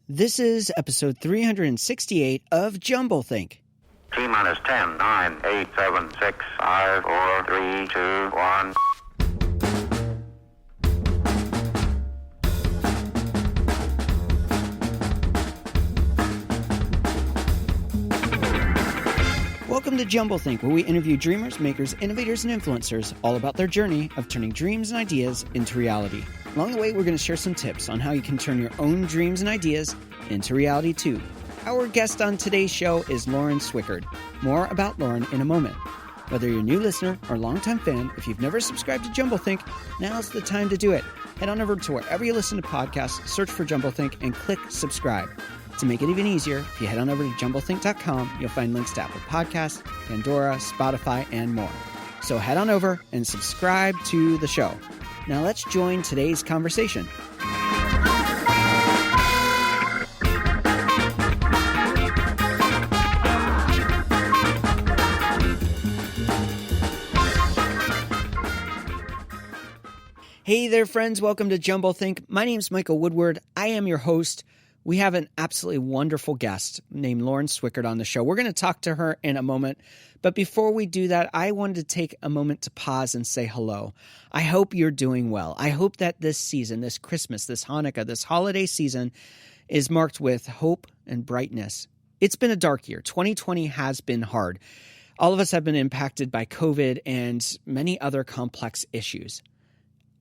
This is episode 368 of jumbleThink. T minus 10, 9, 8, 7, 6, 5, 4, 3, 2, 1. Welcome to jumbleThink, where we interview dreamers, makers, innovators, and influencers all about their journey of turning dreams and ideas into reality. Along the way, we're going to share some tips on how you can turn your own dreams and ideas into reality too. Our guest on today's show is Lauren Swickard. More about Lauren in a moment. Whether you're a new listener or longtime fan, if you've never subscribed to jumbleThink, now's the time to do it. Head on over to wherever you listen to podcasts, search for jumbleThink, and click subscribe. To make it even easier, if you head on over to jumbleThink.com, you'll find links to Apple Podcasts, Pandora, Spotify, and more. So head on over and subscribe to the show. Now let's join today's conversation. Hey there, friends. Welcome to jumbleThink. My name's Michael Woodward. I am your host. We have an absolutely wonderful guest named Lauren Swickard on the show. We're going to talk to her in a moment. But before we do that, I wanted to take a moment to pause and say hello. I hope you're doing well. I hope that this season, this Christmas, this Hanukkah, this holiday season is marked with hope and brightness. It's been a dark year. 2020 has been hard. All of us have been impacted by COVID and many other complex issues.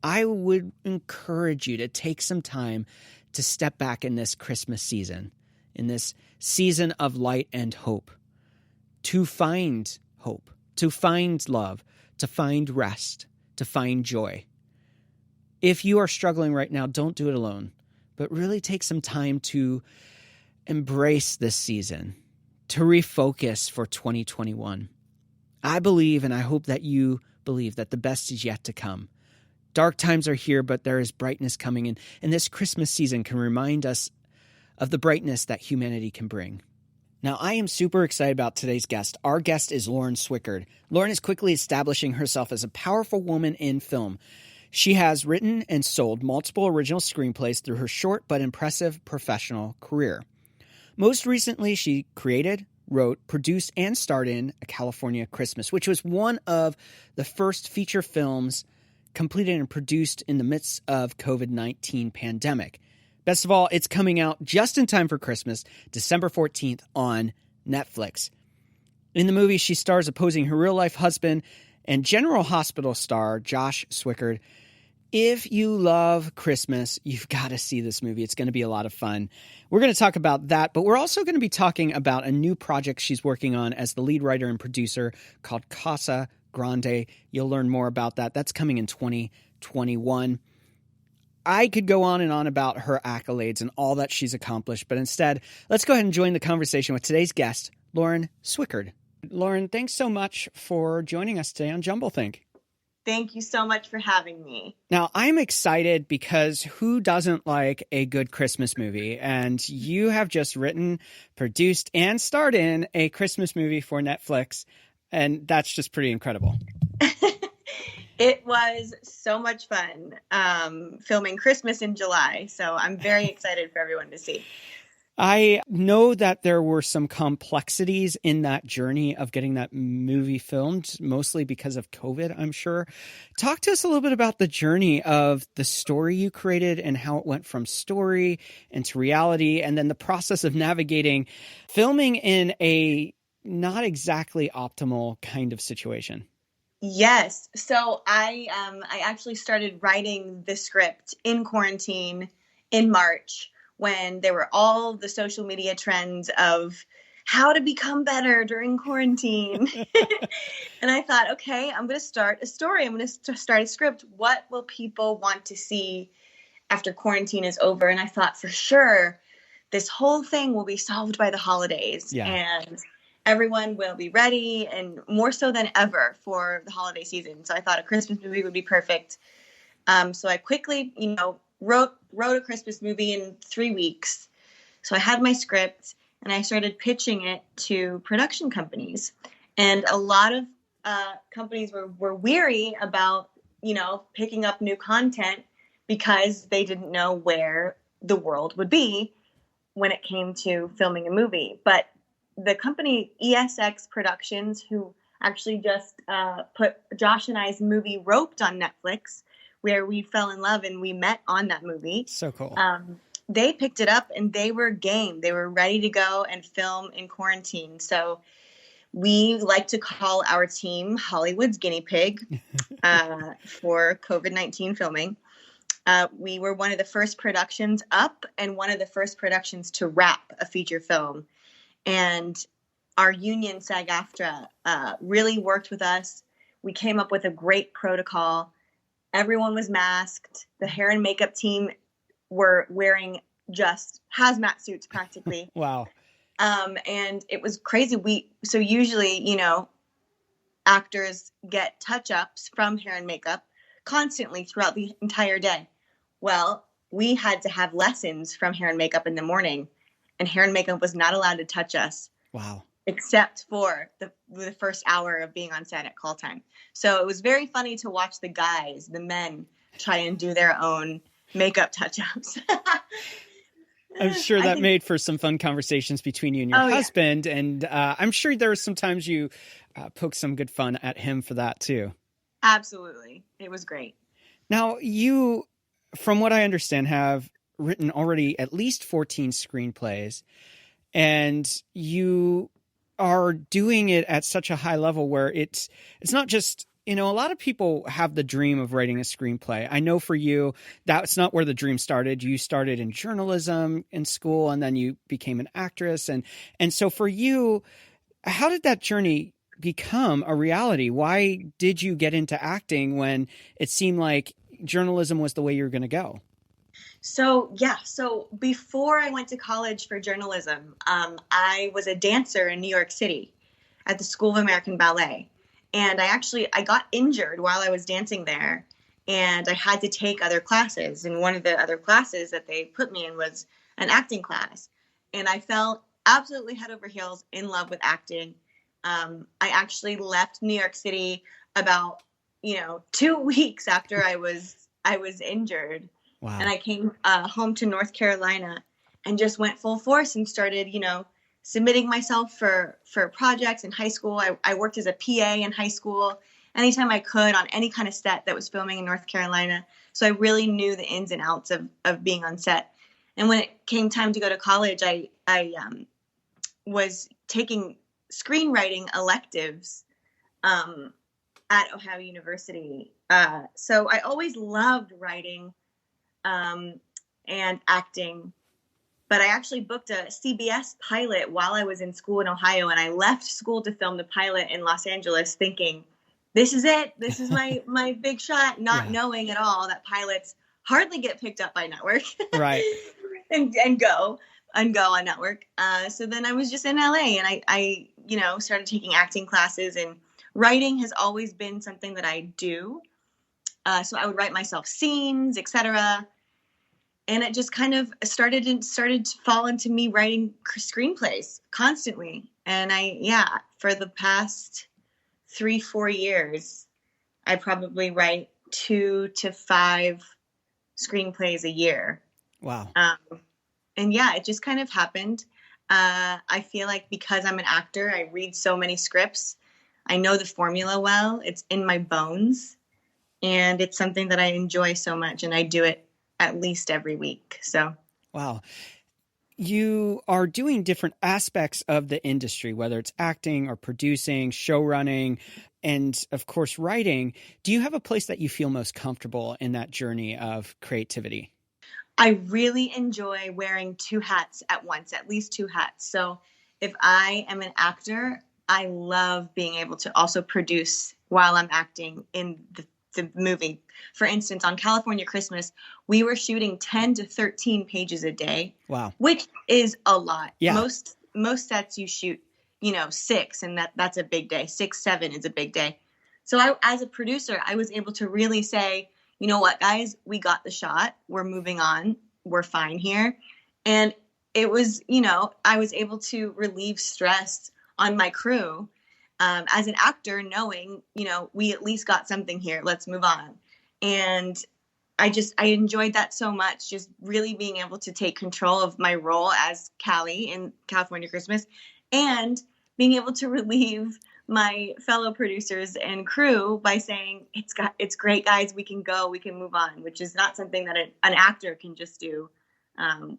I would encourage you to take some time to step back in this Christmas season, in this season of light and hope, to find hope, to find love, to find rest, to find joy. If you are struggling right now, don't do it alone, but really take some time to embrace this season, to refocus for 2021. I believe, and I hope that you believe, that the best is yet to come. Dark times are here, but there is brightness coming in. And this Christmas season can remind us of the brightness that humanity can bring. Now, I am super excited about today's guest. Our guest is Lauren Swickard. Lauren is quickly establishing herself as a powerful woman in film. She has written and sold multiple original screenplays through her short but impressive professional career. Most recently, she created, wrote, produced, and starred in A California Christmas, which was one of the first feature films completed and produced in the midst of COVID-19 pandemic. Best of all, it's coming out just in time for Christmas, December 14th on Netflix. In the movie, she stars opposing her real-life husband and General Hospital star Josh Swickard. If you love Christmas, you've got to see this movie. It's going to be a lot of fun. We're going to talk about that, but we're also going to be talking about a new project she's working on as the lead writer and producer called Casa Grande. You'll learn more about that. That's coming in 2021. I could go on and on about her accolades and all that she's accomplished, but instead, let's go ahead and join the conversation with today's guest, Lauren Swickard. Lauren, thanks so much for joining us today on jumbleThink. Thank you so much for having me. Now, I'm excited because who doesn't like a good Christmas movie? And you have just written, produced, and starred in a Christmas movie for Netflix. And that's just pretty incredible. It was so much fun filming Christmas in July. So I'm very excited for everyone to see. I know that there were some complexities in that journey of getting that movie filmed, mostly because of COVID, I'm sure. Talk to us a little bit about the journey of the story you created and how it went from story into reality, and then the process of navigating filming in a not exactly optimal kind of situation. Yes. So I actually started writing the script in quarantine in March when there were all the social media trends of how to become better during quarantine. And I thought, okay, I'm going to start a story. I'm going to start a script. What will people want to see after quarantine is over? And I thought for sure this whole thing will be solved by the holidays. Yeah. And everyone will be ready, and more so than ever for the holiday season. So I thought a Christmas movie would be perfect. So I quickly, wrote a Christmas movie in 3 weeks. So I had my script and I started pitching it to production companies. And a lot of companies were weary about, picking up new content because they didn't know where the world would be when it came to filming a movie. But the company ESX Productions, who actually just put Josh and I's movie Roped on Netflix, where we fell in love and we met on that movie. So cool. They picked it up and they were game. They were ready to go and film in quarantine. So we like to call our team Hollywood's guinea pig for COVID-19 filming. We were one of the first productions up and one of the first productions to wrap a feature film. And our union, SAG-AFTRA, really worked with us. We came up with a great protocol. Everyone was masked. The hair and makeup team were wearing just hazmat suits practically. Wow. And it was crazy. So usually, you know, actors get touch-ups from hair and makeup constantly throughout the entire day. Well, we had to have lessons from hair and makeup in the morning, and hair and makeup was not allowed to touch us. Wow. Except for the first hour of being on set at call time. So it was very funny to watch the guys, the men, try and do their own makeup touch-ups. I'm sure that made for some fun conversations between you and your husband. Yeah. And I'm sure there were some times you poked some good fun at him for that too. Absolutely. It was great. Now, you, from what I understand, have written already at least 14 screenplays, and you are doing it at such a high level where it's not just, you know, a lot of people have the dream of writing a screenplay. I know for you, that's not where the dream started. You started in journalism in school, and then you became an actress. And so for you, how did that journey become a reality? Why did you get into acting when it seemed like journalism was the way you were going to go? So before I went to college for journalism, I was a dancer in New York City at the School of American Ballet. And I got injured while I was dancing there, and I had to take other classes. And one of the other classes that they put me in was an acting class. And I fell absolutely head over heels in love with acting. I actually left New York City about, 2 weeks after I was injured. Wow. And I came home to North Carolina and just went full force and started, submitting myself for projects in high school. I worked as a PA in high school anytime I could on any kind of set that was filming in North Carolina. So I really knew the ins and outs of being on set. And when it came time to go to college, I was taking screenwriting electives at Ohio University. So I always loved writing and acting. But I actually booked a CBS pilot while I was in school in Ohio, and I left school to film the pilot in Los Angeles thinking, this is it. This is my big shot, not knowing at all that pilots hardly get picked up by network. Right. and go on network. So then I was just in LA, and I started taking acting classes, and writing has always been something that I do. So I would write myself scenes, etc. And it just kind of started to fall into me writing screenplays constantly. And for the past 3-4 years, I probably write 2 to 5 screenplays a year. Wow. And it just kind of happened. I feel like because I'm an actor, I read so many scripts. I know the formula well. It's in my bones. And it's something that I enjoy so much. And I do it at least every week. So, wow. You are doing different aspects of the industry, whether it's acting or producing, show running, and of course, writing. Do you have a place that you feel most comfortable in that journey of creativity? I really enjoy wearing 2 hats at once, at least 2 hats. So if I am an actor, I love being able to also produce while I'm acting in the movie. For instance, on California Christmas, we were shooting 10 to 13 pages a day. Wow. Which is a lot. Yeah. Most sets you shoot, 6, and that's a big day. 6, 7 is a big day. So as a producer, I was able to really say, you know what, guys, we got the shot. We're moving on. We're fine here. And it was, I was able to relieve stress on my crew. As an actor, knowing, we at least got something here, let's move on. And I enjoyed that so much, just really being able to take control of my role as Callie in California Christmas, and being able to relieve my fellow producers and crew by saying, it's great, guys, we can go, we can move on, which is not something that an actor can just do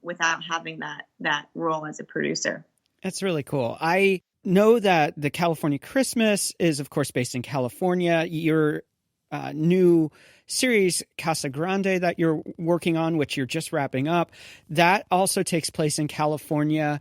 without having that role as a producer. That's really cool. I know that the California Christmas is, of course, based in California. Your new series, Casa Grande, that you're working on, which you're just wrapping up, that also takes place in California,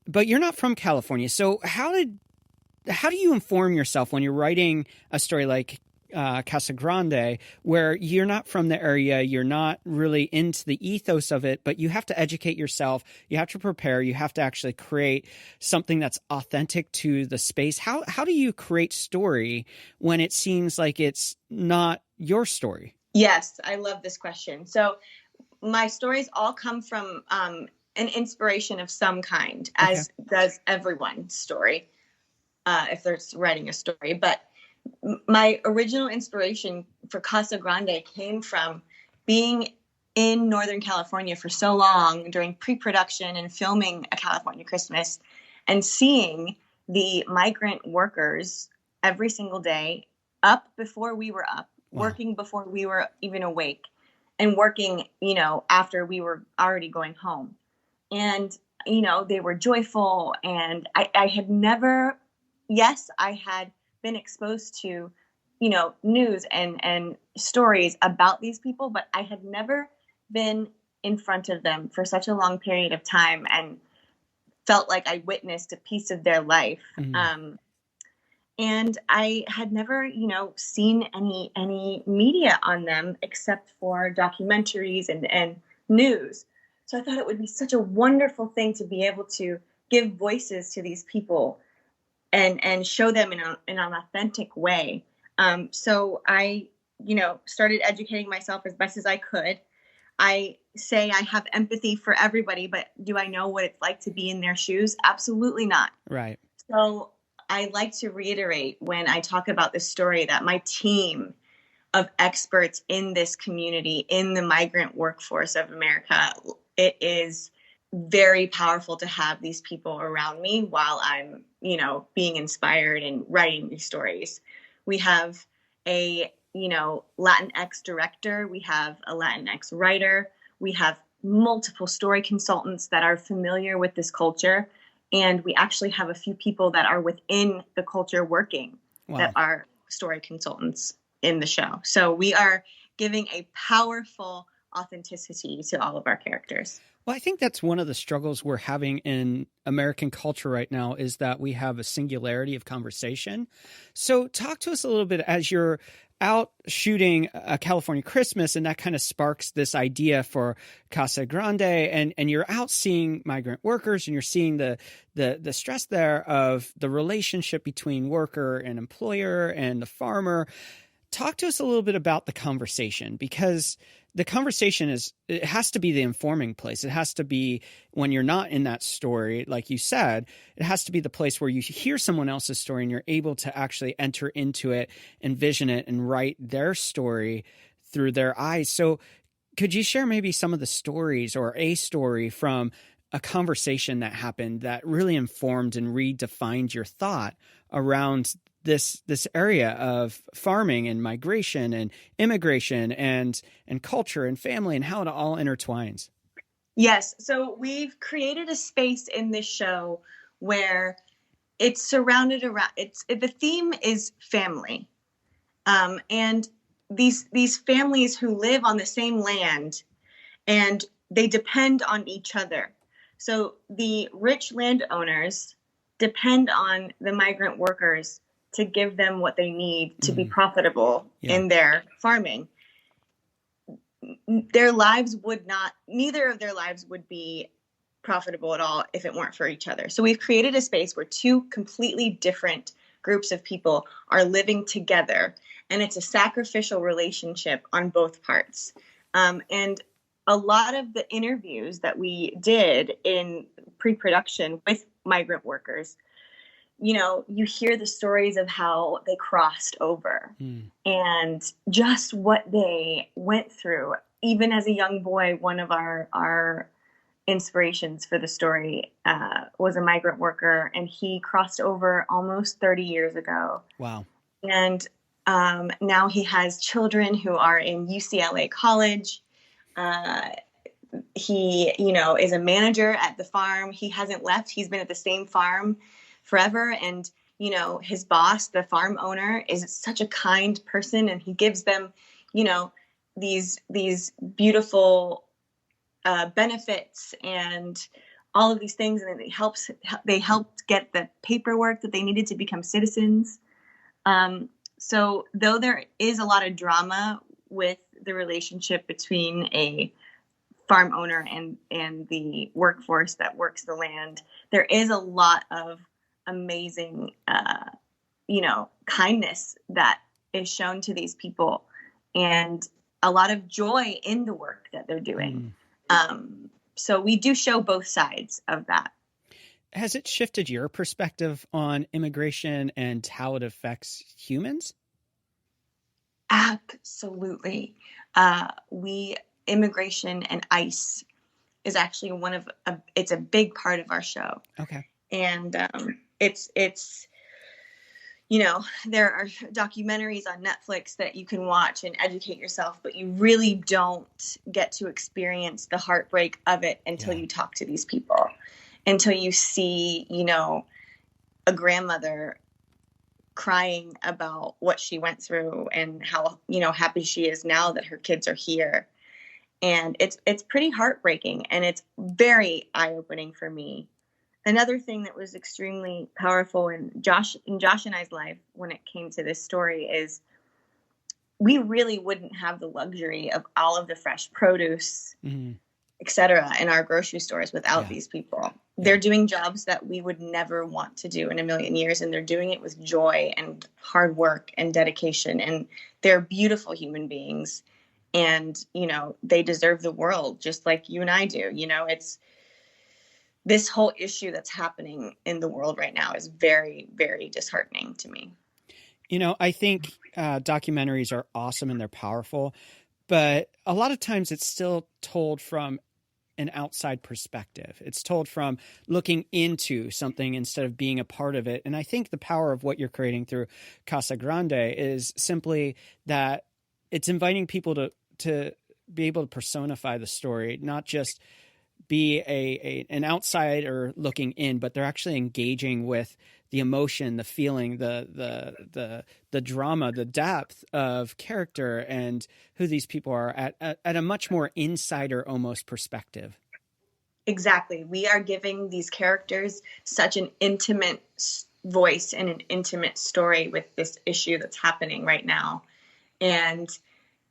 but you're not from California. So how do you inform yourself when you're writing a story like Casa Grande, where you're not from the area, you're not really into the ethos of it, but you have to educate yourself, you have to prepare, you have to actually create something that's authentic to the space. How do you create story when it seems like it's not your story? Yes, I love this question. So my stories all come from an inspiration of some kind, as does everyone's story, if they're writing a story. But my original inspiration for Casa Grande came from being in Northern California for so long during pre-production and filming A California Christmas, and seeing the migrant workers every single day up before we were up, working before we were even awake, and working, after we were already going home. And, they were joyful. And I had never, I had been exposed to, news and stories about these people, but I had never been in front of them for such a long period of time and felt like I witnessed a piece of their life. Mm-hmm. And I had never, seen any media on them except for documentaries and news. So I thought it would be such a wonderful thing to be able to give voices to these people and show them in an authentic way. So I, started educating myself as best as I could. I say I have empathy for everybody, but do I know what it's like to be in their shoes? Absolutely not. Right. So I like to reiterate when I talk about this story that my team of experts in this community, in the migrant workforce of America, it is very powerful to have these people around me while I'm, being inspired and writing these stories. We have a, Latinx director. We have a Latinx writer. We have multiple story consultants that are familiar with this culture. And we actually have a few people that are within the culture working that are story consultants in the show. So we are giving a powerful authenticity to all of our characters. Well, I think that's one of the struggles we're having in American culture right now, is that we have a singularity of conversation. So talk to us a little bit as you're out shooting A California Christmas, and that kind of sparks this idea for Casa Grande, and you're out seeing migrant workers, and you're seeing the stress there of the relationship between worker and employer and the farmer. Talk to us a little bit about the conversation, because the conversation it has to be the informing place. It has to be, when you're not in that story, like you said, it has to be the place where you hear someone else's story and you're able to actually enter into it, envision it, and write their story through their eyes. So could you share maybe some of the stories, or a story from a conversation that happened that really informed and redefined your thought around this area of farming and migration and immigration and culture and family, and how it all intertwines? Yes. So we've created a space in this show where it's surrounded around, the theme is family. And these families who live on the same land, and they depend on each other. So the rich landowners depend on the migrant workers to give them what they need to be profitable in their farming. Neither of their lives would be profitable at all if it weren't for each other. So we've created a space where two completely different groups of people are living together, and it's a sacrificial relationship on both parts. And a lot of the interviews that we did in pre-production with migrant workers, you hear the stories of how they crossed over and just what they went through even as a young boy, one of our inspirations for the story was a migrant worker, and he crossed over almost 30 years ago. Wow. And now he has children who are in UCLA College. He, is a manager at the farm. He hasn't left. He's been at the same farm forever. And, his boss, the farm owner, is such a kind person, and he gives them, these beautiful benefits and all of these things. And they helped get the paperwork that they needed to become citizens. So though there is a lot of drama with the relationship between a farm owner and the workforce that works the land, there is a lot of amazing, kindness that is shown to these people, and a lot of joy in the work that they're doing. So we do show both sides of that. Has it shifted your perspective on immigration and how it affects humans? Absolutely. Immigration and ICE is actually it's a big part of our show. Okay. And it's there are documentaries on Netflix that you can watch and educate yourself, but you really don't get to experience the heartbreak of it until you talk to these people, until you see, a grandmother crying about what she went through and how, happy she is now that her kids are here. And it's pretty heartbreaking, and it's very eye-opening for me. Another thing that was extremely powerful in Josh and I's life when it came to this story is we really wouldn't have the luxury of all of the fresh produce, et cetera, in our grocery stores without these people. They're doing jobs that we would never want to do in a million years, and they're doing it with joy and hard work and dedication, and they're beautiful human beings. And, they deserve the world just like you and I do. It's this whole issue that's happening in the world right now is very, very disheartening to me. I think documentaries are awesome and they're powerful, but a lot of times it's still told from an outside perspective. It's told from looking into something instead of being a part of it. And I think the power of what you're creating through Casa Grande is simply that it's inviting people to be able to personify the story, not just be an outsider looking in, but they're actually engaging with the emotion, the feeling, the drama, the depth of character and who these people are at a much more insider almost perspective. Exactly. We are giving these characters such an intimate voice and an intimate story with this issue that's happening right now. And,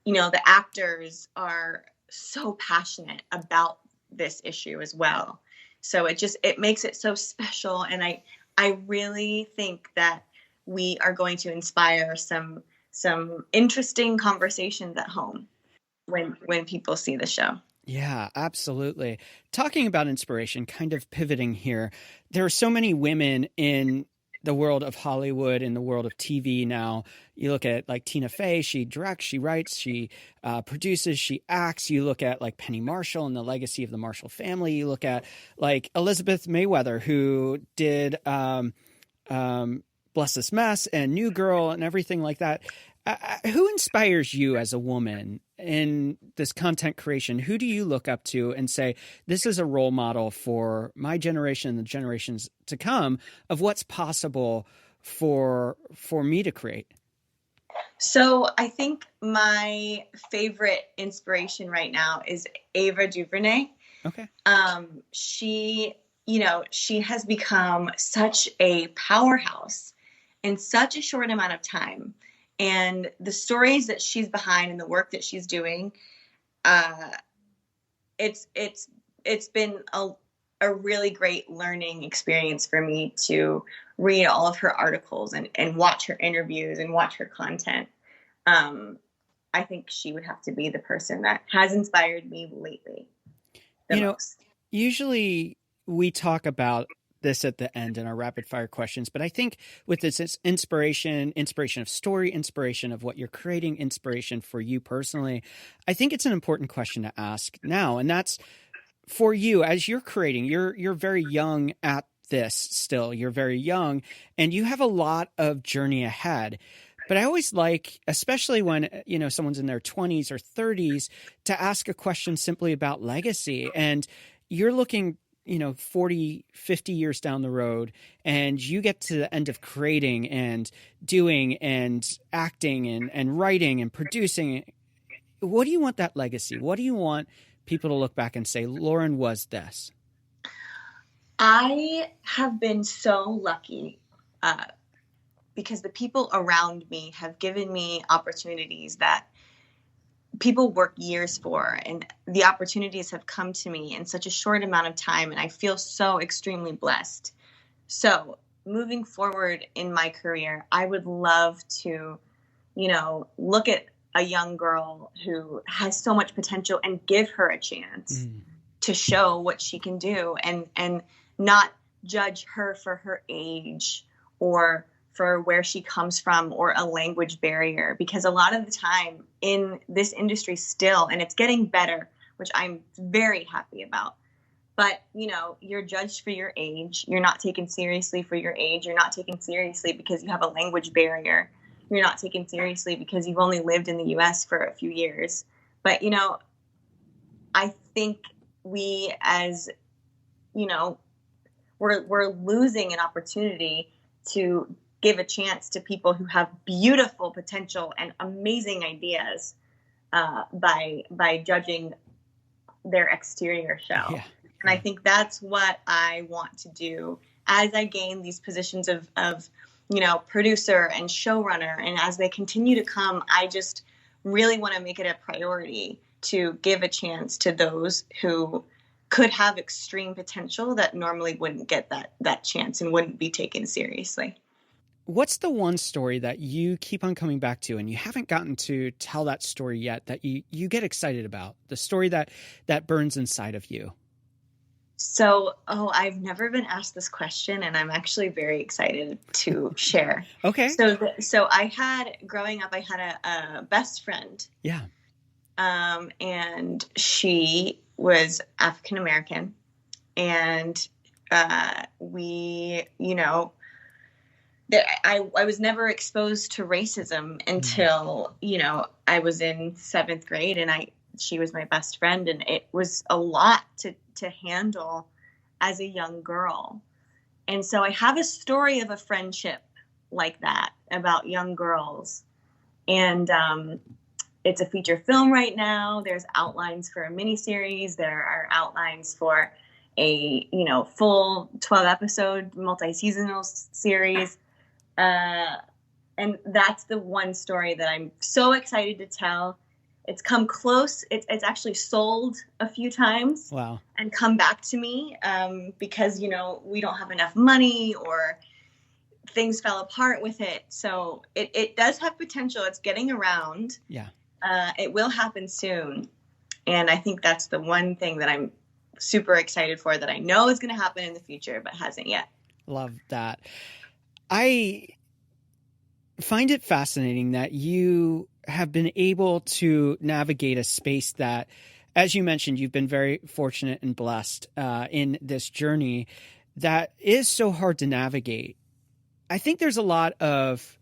the actors are so passionate about this issue as well. So it makes it so special. And I really think that we are going to inspire some interesting conversations at home when people see the show. Yeah, absolutely. Talking about inspiration, kind of pivoting here, there are so many women in the world of Hollywood, in the world of TV now. You look at like Tina Fey, she directs, she writes, she produces, she acts. You look at like Penny Marshall and the legacy of the Marshall family. You look at like Elizabeth Mayweather, who did Bless This Mess and New Girl and everything like that. Who inspires you as a woman in this content creation? Who do you look up to and say, this is a role model for my generation and the generations to come of what's possible for me to create? So I think my favorite inspiration right now is Ava DuVernay. Okay. She has become such a powerhouse in such a short amount of time. And the stories that she's behind and the work that she's doing, it's been a really great learning experience for me to read all of her articles and watch her interviews and watch her content. I think she would have to be the person that has inspired me lately the most. Usually we talk about this at the end in our rapid fire questions, but I think with this, it's inspiration of story, inspiration of what you're creating, inspiration for you personally. I think it's an important question to ask now. And that's for you as you're creating, you're very young at this still, you're very young and you have a lot of journey ahead. But I always like, especially when, someone's in their 20s or 30s, to ask a question simply about legacy. And you're looking, 40, 50 years down the road, and you get to the end of creating and doing and acting and writing and producing. What do you want that legacy? What do you want people to look back and say, Lauren was this? I have been so lucky because the people around me have given me opportunities that people work years for, and the opportunities have come to me in such a short amount of time, and I feel so extremely blessed. So moving forward in my career, I would love to, look at a young girl who has so much potential and give her a chance to show what she can do, and not judge her for her age or for where she comes from or a language barrier, because a lot of the time in this industry still, and it's getting better, which I'm very happy about, but you're judged for your age. You're not taken seriously for your age. You're not taken seriously because you have a language barrier. You're not taken seriously because you've only lived in the US for a few years. But, I think we as, we're losing an opportunity to give a chance to people who have beautiful potential and amazing ideas by judging their exterior shell. Yeah. And I think that's what I want to do as I gain these positions of producer and showrunner. And as they continue to come, I just really want to make it a priority to give a chance to those who could have extreme potential that normally wouldn't get that chance and wouldn't be taken seriously. What's the one story that you keep on coming back to and you haven't gotten to tell that story yet that you get excited about? The story that burns inside of you? So, I've never been asked this question, and I'm actually very excited to share. Okay. So growing up, I had a best friend. Yeah. And she was African American, and we, I was never exposed to racism until, I was in 7th grade, and she was my best friend, and it was a lot to handle as a young girl. And so I have a story of a friendship like that about young girls. And it's a feature film right now. There's outlines for a miniseries. There are outlines for a, full 12-episode multi-seasonal series. And that's the one story that I'm so excited to tell. It's come close. It's actually sold a few times. Wow. And come back to me because, we don't have enough money or things fell apart with it. So it does have potential. It's getting around. Yeah. It will happen soon. And I think that's the one thing that I'm super excited for that I know is going to happen in the future, but hasn't yet. Love that. I find it fascinating that you have been able to navigate a space that, as you mentioned, you've been very fortunate and blessed in this journey that is so hard to navigate. I think there's a lot of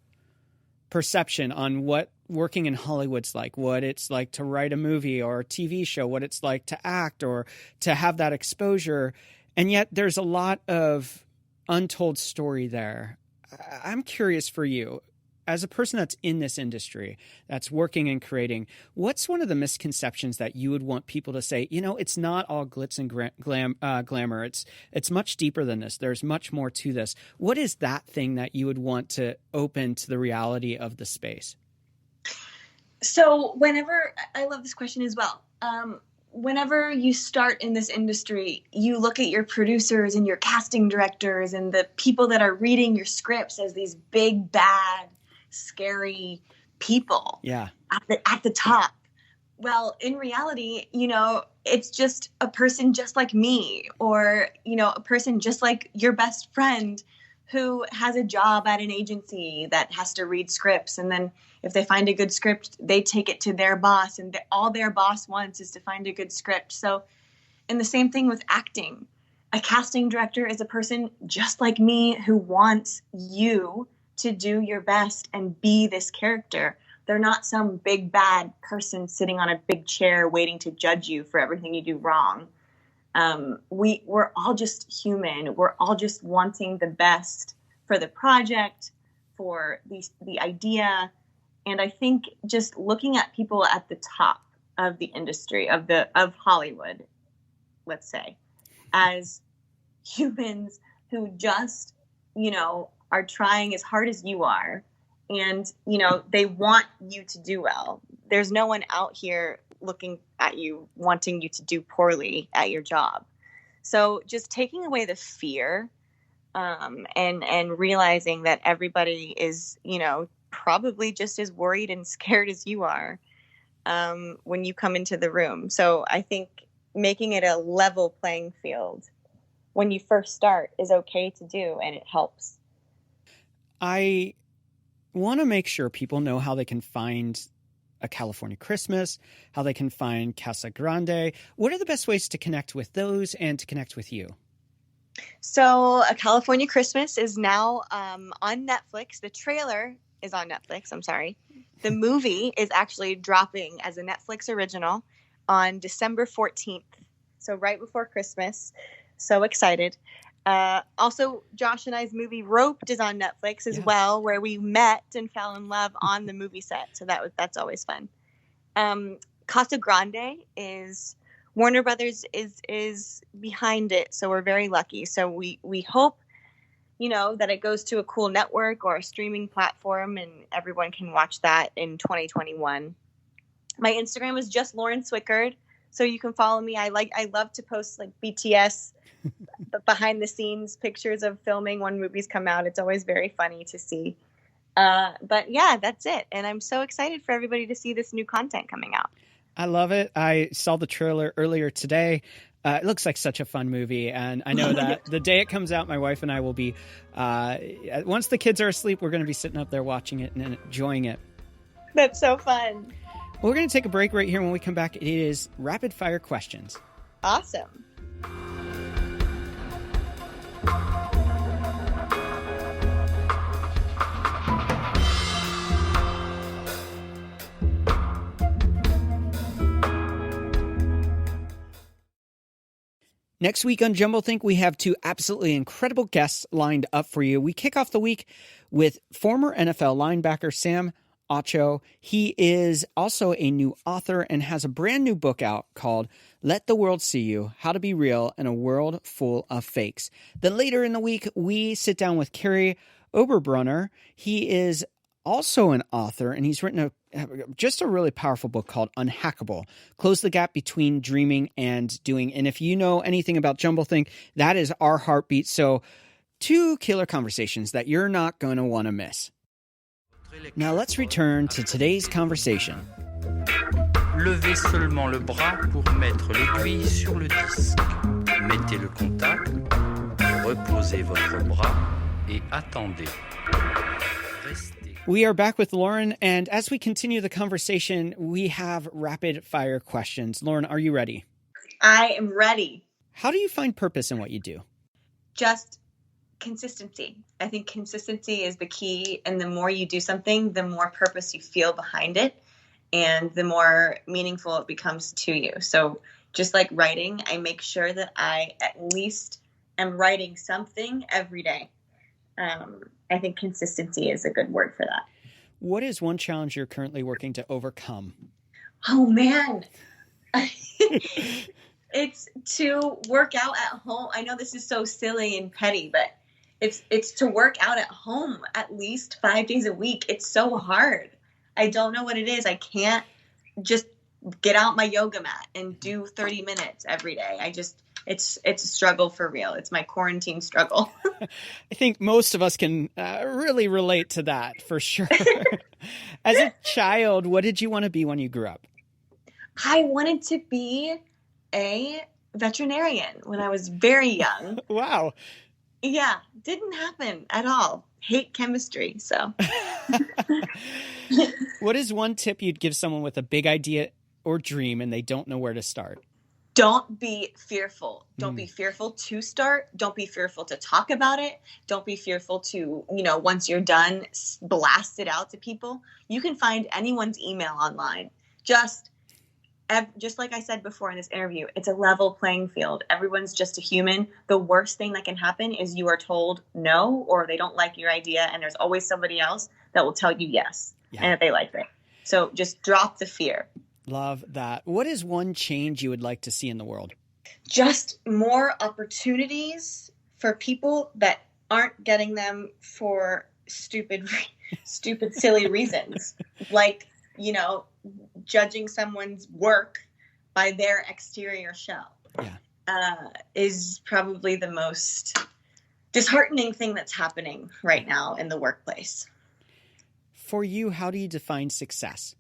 perception on what working in Hollywood's like, what it's like to write a movie or a TV show, what it's like to act or to have that exposure. And yet there's a lot of untold story there. I'm curious for you, as a person that's in this industry, that's working and creating, what's one of the misconceptions that you would want people to say, it's not all glitz and glamour. It's much deeper than this. There's much more to this. What is that thing that you would want to open to the reality of the space? So I love this question as well. Whenever you start in this industry, you look at your producers and your casting directors and the people that are reading your scripts as these big, bad, scary people. Yeah. At the top. Well, in reality, it's just a person just like me, or, a person just like your best friend who has a job at an agency that has to read scripts. And then if they find a good script, they take it to their boss, and all their boss wants is to find a good script. So, and the same thing with acting. A casting director is a person just like me who wants you to do your best and be this character. They're not some big bad person sitting on a big chair waiting to judge you for everything you do wrong. We're all just human. We're all just wanting the best for the project, for the idea. And I think just looking at people at the top of the industry, of Hollywood, let's say, as humans who just, are trying as hard as you are. And, they want you to do well. There's no one out here looking at you, wanting you to do poorly at your job. So just taking away the fear, and realizing that everybody is, probably just as worried and scared as you are, when you come into the room. So I think making it a level playing field when you first start is okay to do, and it helps. I want to make sure people know how they can find A California Christmas, how they can find Casa Grande. What are the best ways to connect with those and to connect with you? So A California Christmas is now on Netflix. The trailer is on Netflix. I'm sorry. The movie is actually dropping as a Netflix original on December 14th. So right before Christmas. So excited. Also, Josh and I's movie Roped is on Netflix as well, where we met and fell in love on the movie set. So that's always fun. Casa Grande is Warner Brothers is behind it, so we're very lucky. So we hope, that it goes to a cool network or a streaming platform, and everyone can watch that in 2021. My Instagram is just Lauren Swickard, so you can follow me. I love to post like BTS behind the scenes pictures of filming when movies come out. It's always very funny to see. But yeah, that's it. And I'm so excited for everybody to see this new content coming out. I love it. I saw the trailer earlier today. It looks like such a fun movie. And I know that the day it comes out, my wife and I will be, once the kids are asleep, we're going to be sitting up there watching it and enjoying it. That's so fun. Well, we're going to take a break right here. When we come back, it is rapid fire questions. Awesome. Next week on jumbleThink, we have two absolutely incredible guests lined up for you. We kick off the week with former NFL linebacker Sam Acho. He is also a new author and has a brand new book out called Let the World See You, How to Be Real in a World Full of Fakes. Then later in the week, we sit down with Callie Oberbrunner. He is also an author, and he's written just a really powerful book called Unhackable, Close the Gap Between Dreaming and Doing. And if you know anything about jumbleThink, that is our heartbeat. So two killer conversations that you're not going to want to miss. Now let's return to today's conversation. Levez seulement le bras pour mettre l'aiguille sur le disque. Mettez le contact, reposez votre bras et attendez. Restez. We are back with Lauren, and as we continue the conversation, we have rapid fire questions. Lauren, are you ready? I am ready. How do you find purpose in what you do? Just consistency. I think consistency is the key, and the more you do something, the more purpose you feel behind it, and the more meaningful it becomes to you. So just like writing, I make sure that I at least am writing something every day. I think consistency is a good word for that. What is one challenge you're currently working to overcome? Oh, man. It's to work out at home. I know this is so silly and petty, but it's to work out at home at least 5 days a week. It's so hard. I don't know what it is. I can't just get out my yoga mat and do 30 minutes every day. It's a struggle for real. It's my quarantine struggle. I think most of us can really relate to that for sure. As a child, what did you want to be when you grew up? I wanted to be a veterinarian when I was very young. Wow. Yeah, didn't happen at all. Hate chemistry, so. What is one tip you'd give someone with a big idea or dream and they don't know where to start? Don't be fearful. Don't be fearful to start. Don't be fearful to talk about it. Don't be fearful to, once you're done, blast it out to people. You can find anyone's email online. Just like I said before in this interview, it's a level playing field. Everyone's just a human. The worst thing that can happen is you are told no, or they don't like your idea, and there's always somebody else that will tell you yes, and that they like it. So just drop the fear. Love that. What is one change you would like to see in the world? Just more opportunities for people that aren't getting them for stupid, silly reasons. Like, judging someone's work by their exterior shell is probably the most disheartening thing that's happening right now in the workplace. For you, how do you define success?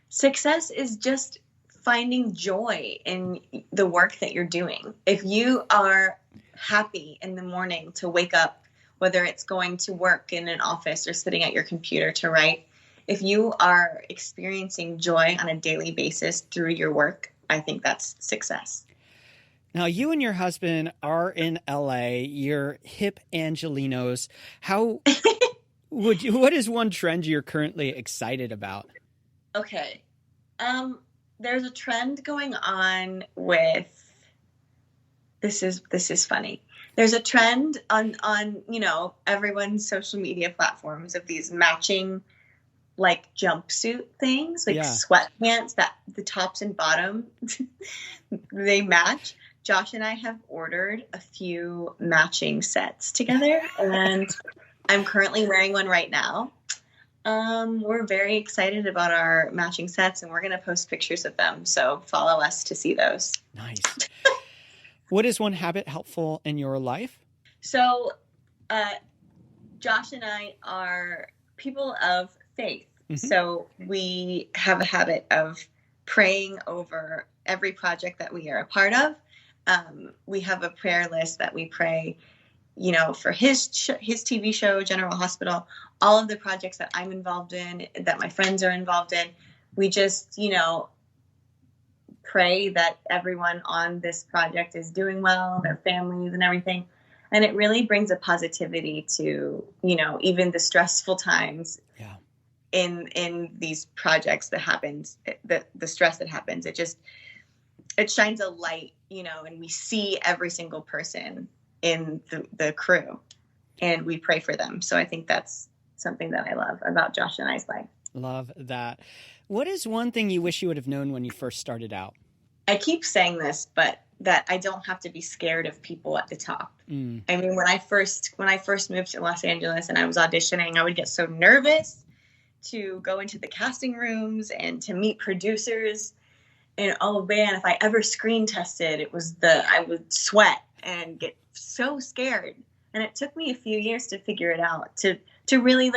Success is just finding joy in the work that you're doing. If you are happy in the morning to wake up, whether it's going to work in an office or sitting at your computer to write, if you are experiencing joy on a daily basis through your work, I think that's success. Now, you and your husband are in LA. You're hip Angelinos. What is one trend you're currently excited about? Okay. There's a trend going on with, this is funny. There's a trend on everyone's social media platforms of these matching like jumpsuit things, like sweatpants that the tops and bottom, they match. Josh and I have ordered a few matching sets together, and I'm currently wearing one right now. We're very excited about our matching sets, and we're going to post pictures of them. So follow us to see those. Nice. What is one habit helpful in your life? So, Josh and I are people of faith. Mm-hmm. So we have a habit of praying over every project that we are a part of. We have a prayer list that we pray, for his TV show, General Hospital, all of the projects that I'm involved in, that my friends are involved in. We just, pray that everyone on this project is doing well, their families and everything. And it really brings a positivity to, even the stressful times in these projects that happens, the stress that happens. It shines a light, and we see every single person in the crew, and we pray for them. So I think that's something that I love about Josh and I's life. Love that. What is one thing you wish you would have known when you first started out? I keep saying this, but that I don't have to be scared of people at the top. I mean, when I first moved to Los Angeles and I was auditioning, I would get so nervous to go into the casting rooms and to meet producers. And oh man, if I ever screen tested, I would sweat and get so scared. And it took me a few years to figure it out, to really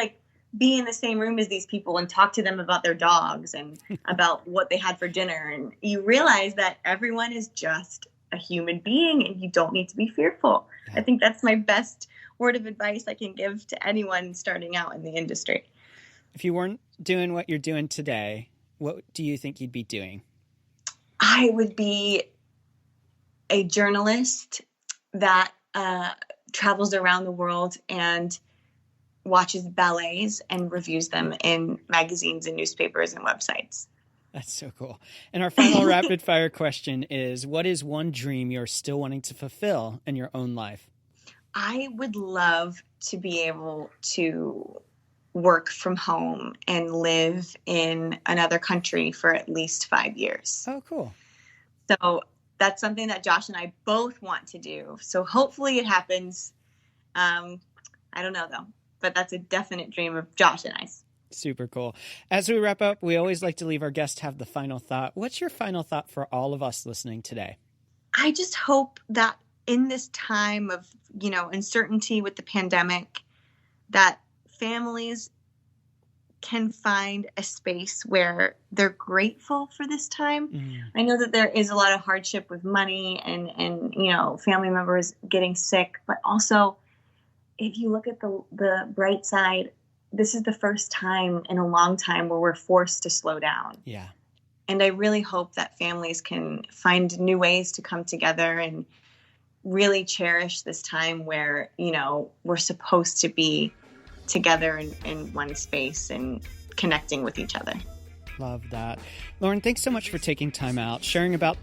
be in the same room as these people and talk to them about their dogs and about what they had for dinner. And you realize that everyone is just a human being and you don't need to be fearful. Yeah. I think that's my best word of advice I can give to anyone starting out in the industry. If you weren't doing what you're doing today, what do you think you'd be doing? I would be a journalist that travels around the world and watches ballets and reviews them in magazines and newspapers and websites. That's so cool. And our final rapid fire question is, what is one dream you're still wanting to fulfill in your own life? I would love to be able to work from home and live in another country for at least 5 years. Oh, cool. So that's something that Josh and I both want to do. So hopefully it happens. I don't know though, but that's a definite dream of Josh and I's. Super cool. As we wrap up, we always like to leave our guests have the final thought. What's your final thought for all of us listening today? I just hope that in this time of, uncertainty with the pandemic, that families can find a space where they're grateful for this time. I know that there is a lot of hardship with money and family members getting sick, but also if you look at the bright side, this is the first time in a long time where we're forced to slow down. Yeah. And I really hope that families can find new ways to come together and really cherish this time where, we're supposed to be together in one space and connecting with each other. Love that. Lauren, thanks so much for taking time out, sharing about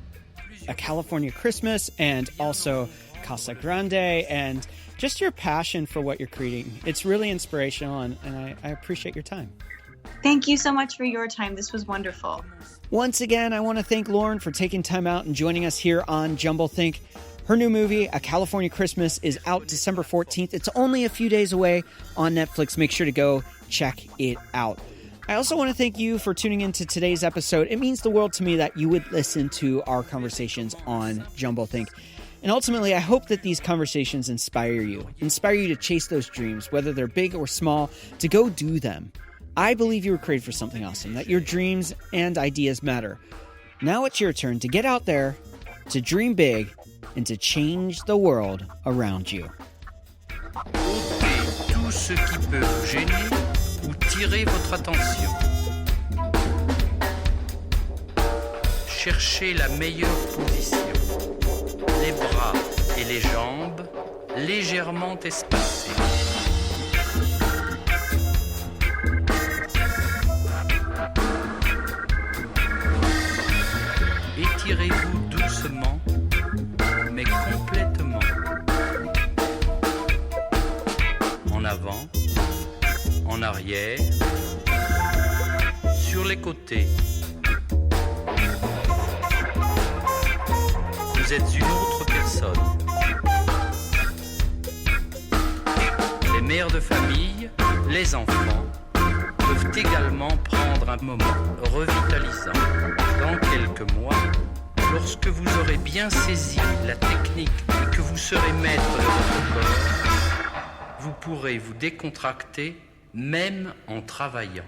A California Christmas and also Casa Grande and just your passion for what you're creating. It's really inspirational, and I appreciate your time. Thank you so much for your time. This was wonderful. Once again, I want to thank Lauren for taking time out and joining us here on jumbleThink. Her new movie, A California Christmas, is out December 14th. It's only a few days away on Netflix. Make sure to go check it out. I also want to thank you for tuning into today's episode. It means the world to me that you would listen to our conversations on jumbleThink. And ultimately, I hope that these conversations inspire you to chase those dreams, whether they're big or small, to go do them. I believe you were created for something awesome, that your dreams and ideas matter. Now it's your turn to get out there, to dream big, and to change the world around you. Ôtez tout ce qui peut vous gêner ou tirer votre attention. Cherchez la meilleure position. Les bras et les jambes légèrement espacés. Étirez-vous doucement, mais complètement. En avant, en arrière, sur les côtés. Vous êtes une autre personne. Les mères de famille, les enfants, peuvent également prendre un moment revitalisant. Dans quelques mois, lorsque vous aurez bien saisi la technique et que vous serez maître de votre corps, vous pourrez vous décontracter même en travaillant.